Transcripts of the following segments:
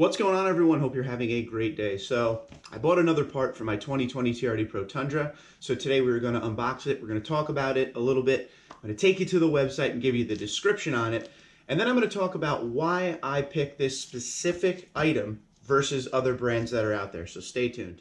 What's going on, everyone? Hope you're having a great day. So I bought another part for my 2020 TRD Pro Tundra. So today we're going to unbox it. We're going to talk about it a little bit. I'm going to take you to the website and give you the description on it. And then I'm going to talk about why I picked this specific item versus other brands that are out there. So stay tuned.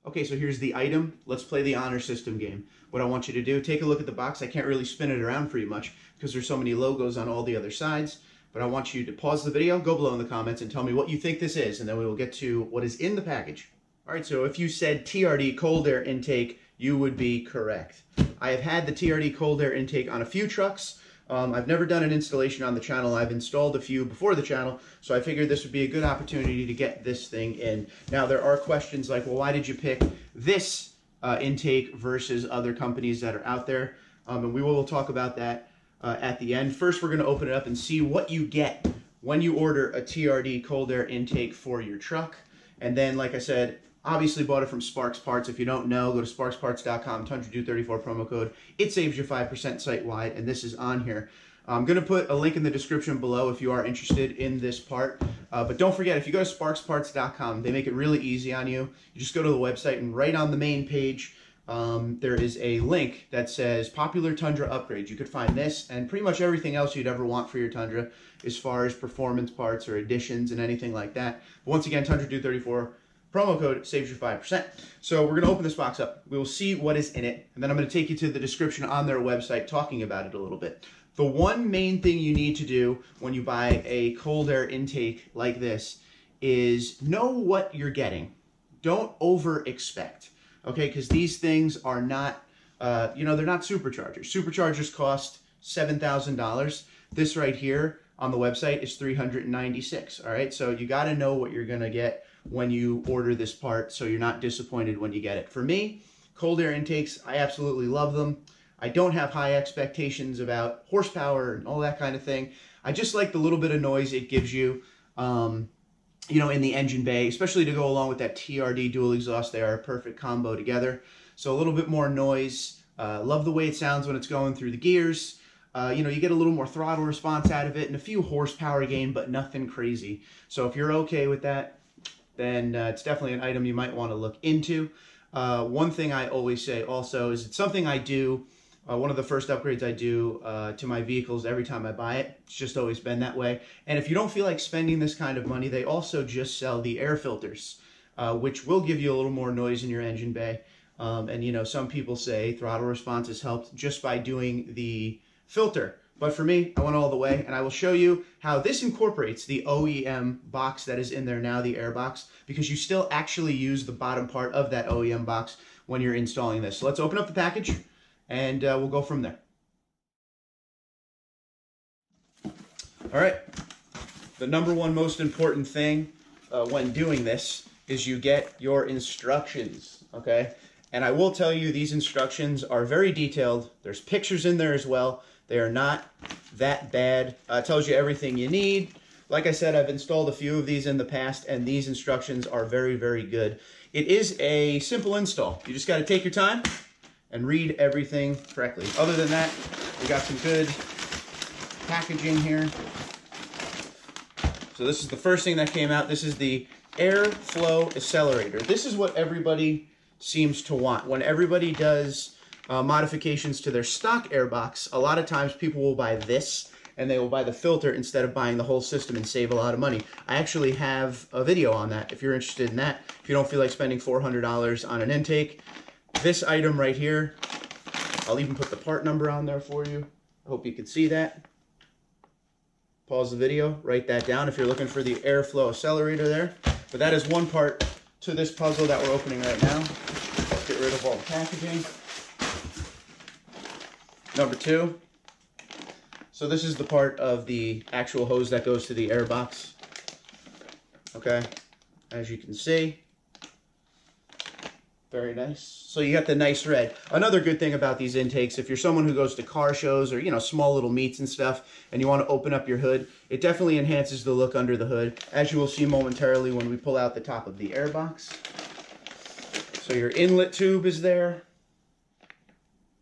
Okay, so here's the item. Let's play the honor system game. What I want you to do, take a look at the box. I can't really spin it around pretty much because there's so many logos on all the other sides, but I want you to pause the video, go below in the comments and tell me what you think this is, and then we will get to what is in the package. All right, so if you said TRD cold air intake, you would be correct. I have had the TRD cold air intake on a few trucks. I've never done an installation on the channel. I've installed a few before the channel, so I figured this would be a good opportunity to get this thing in. Now, there are questions like, well, why did you pick this intake versus other companies that are out there? And we will talk about that at the end. First, we're going to open it up and see what you get when you order a TRD cold air intake for your truck. And then, like I said, obviously bought it from Sparks Parts. If you don't know, go to sparksparts.com, Tundra 34 promo code. It saves you 5% site-wide, and this is on here. I'm going to put a link in the description below if you are interested in this part. But don't forget, if you go to sparksparts.com, they make it really easy on you. You just go to the website, and right on the main page, there is a link that says Popular Tundra Upgrades. You could find this and pretty much everything else you'd ever want for your Tundra as far as performance parts or additions and anything like that. But once again, Tundra 34 promo code saves you 5%. So we're going to open this box up. We will see what is in it, and then I'm going to take you to the description on their website talking about it a little bit. The one main thing you need to do when you buy a cold air intake like this is know what you're getting. Don't over expect, okay? Because these things are not, they're not superchargers. Superchargers cost $7,000. This right here on the website is $396, all right? So you got to know what you're going to get when you order this part so you're not disappointed when you get it. For me, cold air intakes, I absolutely love them. I don't have high expectations about horsepower and all that kind of thing. I just like the little bit of noise it gives you, in the engine bay, especially to go along with that TRD dual exhaust. They are a perfect combo together. So a little bit more noise. Love the way it sounds when it's going through the gears. You get a little more throttle response out of it and a few horsepower gain, but nothing crazy. So if you're okay with that, then it's definitely an item you might want to look into. One thing I always say also is it's something I do. One of the first upgrades I do to my vehicles every time I buy it. It's just always been that way. And if you don't feel like spending this kind of money, they also just sell the air filters, which will give you a little more noise in your engine bay. And some people say throttle response is helped just by doing the filter. But for me, I went all the way, and I will show you how this incorporates the OEM box that is in there now, the air box, because you still actually use the bottom part of that OEM box when you're installing this. So let's open up the package, and we'll go from there. All right, the number one most important thing when doing this is you get your instructions, okay? And I will tell you, these instructions are very detailed. There's pictures in there as well. They are not that bad. It tells you everything you need. Like I said, I've installed a few of these in the past, and these instructions are very, very good. It is a simple install. You just got to take your time and read everything correctly. Other than that, we got some good packaging here. So this is the first thing that came out. This is the airflow accelerator. This is what everybody seems to want. When everybody does modifications to their stock airbox, a lot of times people will buy this and they will buy the filter instead of buying the whole system and save a lot of money. I actually have a video on that if you're interested in that. If you don't feel like spending $400 on an intake, this item right here, I'll even put the part number on there for you. I hope you can see that. Pause the video, write that down if you're looking for the airflow accelerator there. But that is one part to this puzzle that we're opening right now. Let's get rid of all the packaging. Number two, so this is the part of the actual hose that goes to the air box. Okay, as you can see, very nice. So you got the nice red. Another good thing about these intakes, if you're someone who goes to car shows or small little meets and stuff, and you want to open up your hood, it definitely enhances the look under the hood, as you will see momentarily when we pull out the top of the air box. So your inlet tube is there.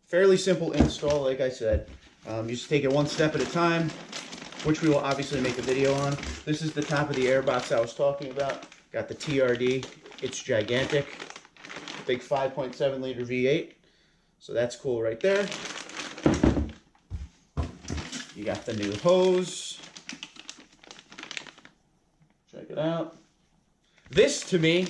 Fairly simple install, like I said. You just take it one step at a time. which we will obviously make a video on. This is the top of the air box I was talking about. Got the TRD. It's gigantic. Big 5.7 liter V8. So that's cool right there. You got the new hose. Check it out. This, to me,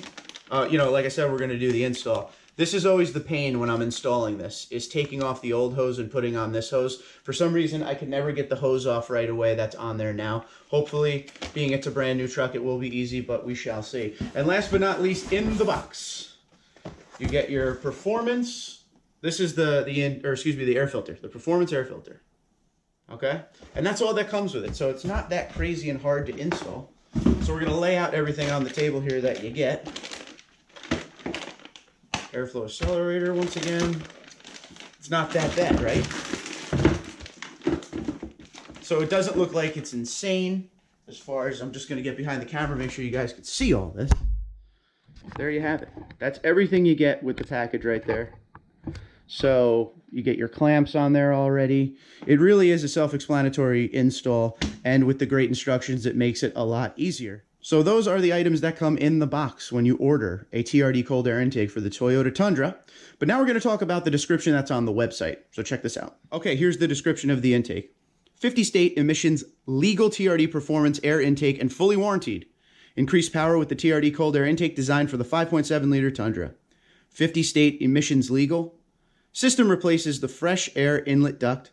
you know, like I said, we're going to do the install. This is always the pain when I'm installing this, is taking off the old hose and putting on this hose. For some reason, I can never get the hose off right away that's on there now. Hopefully, being it's a brand new truck, it will be easy, but we shall see. And last but not least, in the box, you get your performance. This is the air filter, the performance air filter. Okay? And that's all that comes with it. So it's not that crazy and hard to install. So we're going to lay out everything on the table here that you get. Airflow accelerator once again. It's not that bad, right? So it doesn't look like it's insane as far as, I'm just going to get behind the camera, make sure you guys can see all this. There you have it. That's everything you get with the package right there. So you get your clamps on there already. It really is a self-explanatory install, and with the great instructions, it makes it a lot easier. So those are the items that come in the box when you order a TRD cold air intake for the Toyota Tundra. But now we're going to talk about the description that's on the website. So check this out. Okay, here's the description of the intake. 50 state emissions legal TRD performance air intake and fully warranted. Increased power with the TRD cold air intake designed for the 5.7 liter Tundra. 50 state emissions legal. System replaces the fresh air inlet duct,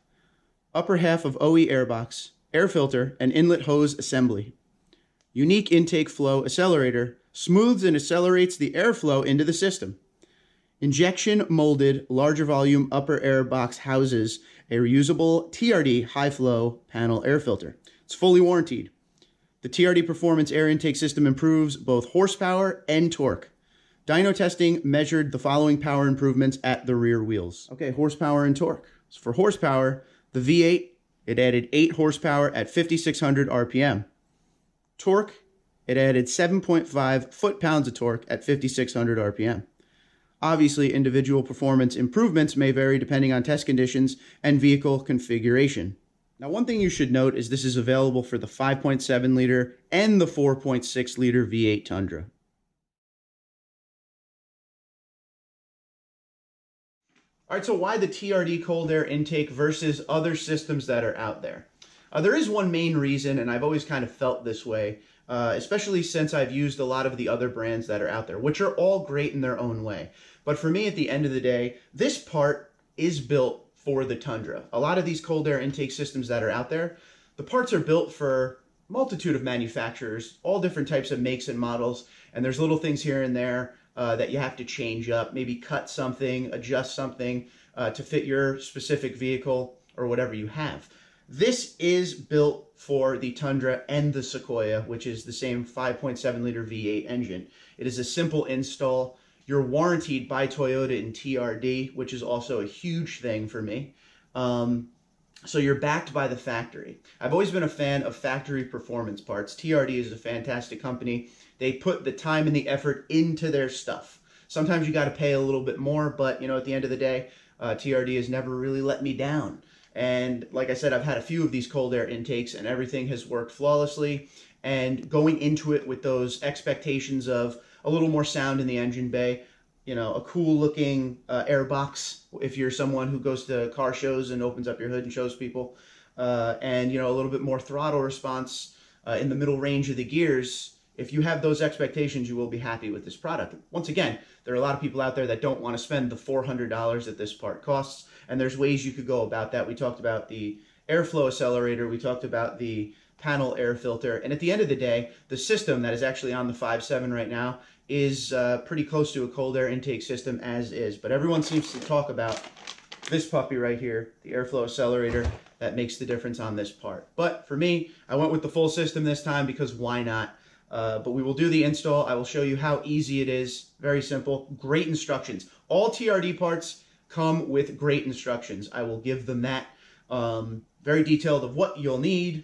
upper half of OE airbox, air filter, and inlet hose assembly. Unique intake flow accelerator smooths and accelerates the airflow into the system. Injection molded larger volume upper air box houses a reusable TRD high flow panel air filter. It's fully warranted. The TRD performance air intake system improves both horsepower and torque. Dyno testing measured the following power improvements at the rear wheels. Okay, horsepower and torque. So for horsepower, the V8, it added 8 horsepower at 5,600 RPM. Torque, it added 7.5 foot-pounds of torque at 5,600 RPM. Obviously, individual performance improvements may vary depending on test conditions and vehicle configuration. Now, one thing you should note is this is available for the 5.7 liter and the 4.6 liter V8 Tundra. All right, so why the TRD cold air intake versus other systems that are out there? There is one main reason, and I've always kind of felt this way, especially since I've used a lot of the other brands that are out there, which are all great in their own way. But for me, at the end of the day, this part is built for the Tundra. A lot of these cold air intake systems that are out there, the parts are built for a multitude of manufacturers, all different types of makes and models, and there's little things here and there that you have to change up, maybe cut something, adjust something to fit your specific vehicle or whatever you have. This is built for the Tundra and the Sequoia, which is the same 5.7 liter V8 engine. It is a simple install. You're warranted by Toyota in TRD, which is also a huge thing for me. So you're backed by the factory. I've always been a fan of factory performance parts. TRD is a fantastic company. They put the time and the effort into their stuff. Sometimes you got to pay a little bit more, but you know, at the end of the day, TRD has never really let me down. And like I said, I've had a few of these cold air intakes and everything has worked flawlessly. And going into it with those expectations of a little more sound in the engine bay, you know, a cool looking air box if you're someone who goes to car shows and opens up your hood and shows people, and you know, a little bit more throttle response in the middle range of the gears. If you have those expectations, you will be happy with this product. Once again, there are a lot of people out there that don't want to spend the $400 that this part costs, and there's ways you could go about that. We talked about the airflow accelerator, we talked about the panel air filter, and at the end of the day, the system that is actually on the 5.7 right now is pretty close to a cold air intake system as is. But everyone seems to talk about this puppy right here, the airflow accelerator, that makes the difference on this part. But for me, I went with the full system this time because why not? But we will do the install. I will show you how easy it is. Very simple. Great instructions. All TRD parts come with great instructions. I will give them that. Very detailed of what you'll need,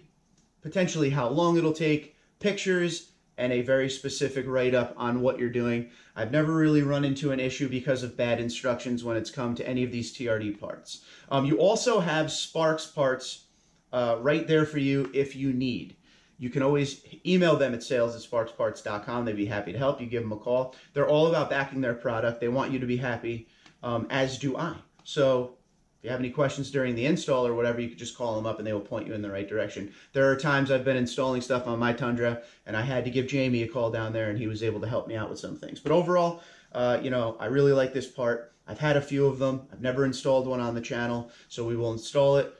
potentially how long it'll take, pictures, and a very specific write-up on what you're doing. I've never really run into an issue because of bad instructions when it's come to any of these TRD parts. You also have Sparks parts right there for you if you need. You can always email them at sales@sparksparts.com. They'd be happy to help you. Give them a call. They're all about backing their product. They want you to be happy, as do I. So if you have any questions during the install or whatever, you could just call them up and they will point you in the right direction. There are times I've been installing stuff on my Tundra and I had to give Jamie a call down there and he was able to help me out with some things. But overall, I really like this part. I've had a few of them. I've never installed one on the channel, so we will install it.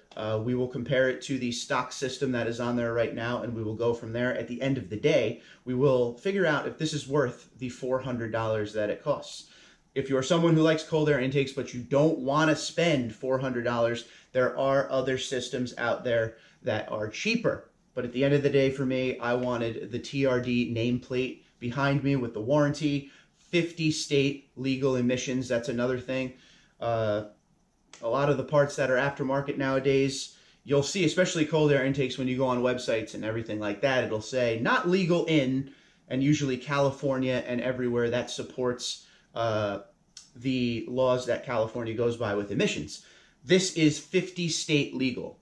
We will compare it to the stock system that is on there right now, and we will go from there. At the end of the day, we will figure out if this is worth the $400 that it costs. If you're someone who likes cold air intakes, but you don't want to spend $400, there are other systems out there that are cheaper. But at the end of the day, for me, I wanted the TRD nameplate behind me with the warranty, 50 state legal emissions. That's another thing. A lot of the parts that are aftermarket nowadays, you'll see, especially cold air intakes, when you go on websites and everything like that, it'll say not legal in, and usually California and everywhere that supports the laws that California goes by with emissions. This is 50 state legal.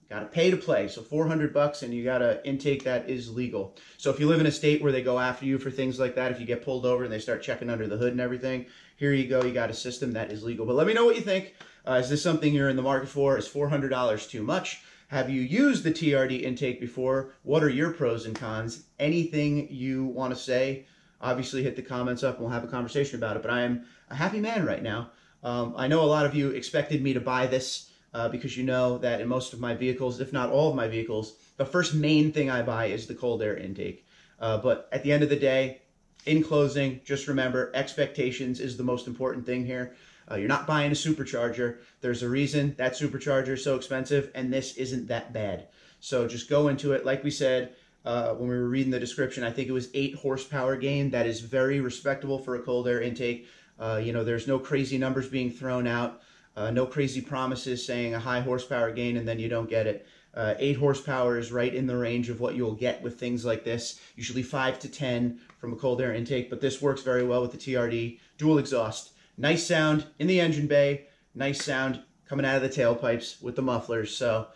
Got to pay to play. So $400 and you got an intake that is legal. So if you live in a state where they go after you for things like that, if you get pulled over and they start checking under the hood and everything, here you go. You got a system that is legal. But let me know what you think. Is this something you're in the market for? Is $400 too much? Have you used the TRD intake before? What are your pros and cons? Anything you want to say, obviously hit the comments up and we'll have a conversation about it. But I am a happy man right now. I know a lot of you expected me to buy this because you know that in most of my vehicles, if not all of my vehicles, the first main thing I buy is the cold air intake. But at the end of the day, in closing, just remember, expectations is the most important thing here. You're not buying a supercharger. There's a reason that supercharger is so expensive, and this isn't that bad. So just go into it. Like we said, when we were reading the description, I think it was 8 horsepower gain. That is very respectable for a cold air intake. There's no crazy numbers being thrown out. No crazy promises saying a high horsepower gain and then you don't get it. 8 horsepower is right in the range of what you'll get with things like this. Usually 5 to 10 from a cold air intake, but this works very well with the TRD. Dual exhaust. Nice sound in the engine bay. Nice sound coming out of the tailpipes with the mufflers. So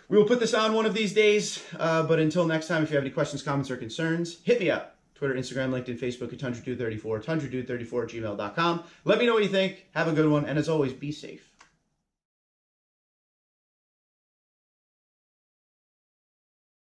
we will put this on one of these days. But until next time, if you have any questions, comments, or concerns, hit me up. Twitter, Instagram, LinkedIn, Facebook at TundraDude34, TundraDude34@gmail.com. Let me know what you think. Have a good one. And as always, be safe.